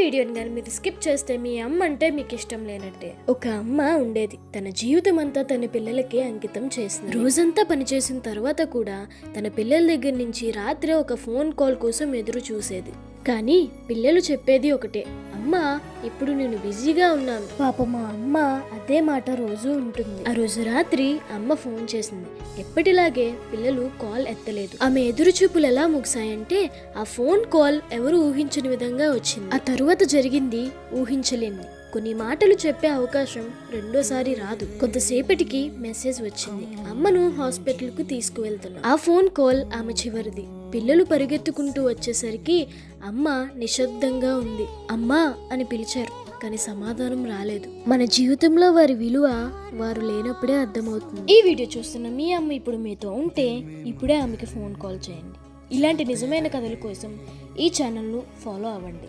వీడియోని కానీ మీరు స్కిప్ చేస్తే మీ అమ్మ అంటే మీకు ఇష్టం లేనట్టే. ఒక అమ్మ ఉండేది, తన జీవితం అంతా తన పిల్లలకి అంకితం చేసింది. రోజంతా పనిచేసిన తర్వాత కూడా తన పిల్లల దగ్గర నుంచి రాత్రి ఒక ఫోన్ కాల్ కోసం ఎదురు చూసేది. కానీ పిల్లలు చెప్పేది ఒకటే, అమ్మ ఇప్పుడు నేను బిజీగా ఉన్నాను. పాప మా అమ్మ అదే మాట రోజు ఉంటుంది. ఆ రోజు రాత్రి అమ్మ ఫోన్ చేసింది. ఎప్పటిలాగే పిల్లలు కాల్ ఎత్తలేదు. ఆమె ఎదురు చూపులు ఎలా ముగిసాయంటే ఆ ఫోన్ కాల్ ఎవరు ఊహించని విధంగా వచ్చింది. ఆ తరువాత జరిగింది ఊహించలేంది. కొన్ని మాటలు చెప్పే అవకాశం రెండోసారి రాదు. కొంతసేపటికి మెసేజ్ వచ్చింది, అమ్మను హాస్పిటల్ కు తీసుకువెళ్తున్నా. ఆ ఫోన్ కాల్ ఆమె చివరిది. పిల్లలు పరిగెత్తుకుంటూ వచ్చేసరికి అమ్మ నిశ్శబ్దంగా ఉంది. అమ్మా అని పిలిచారు, కానీ సమాధానం రాలేదు. మన జీవితంలో వారి విలువ వారు లేనప్పుడే అర్థమవుతుంది. ఈ వీడియో చూస్తున్న మీ అమ్మ ఇప్పుడు మీతో ఉంటే ఇప్పుడే ఆమెకి ఫోన్ కాల్ చేయండి. ఇలాంటి నిజమైన కథల కోసం ఈ ఛానల్ను ఫాలో అవ్వండి.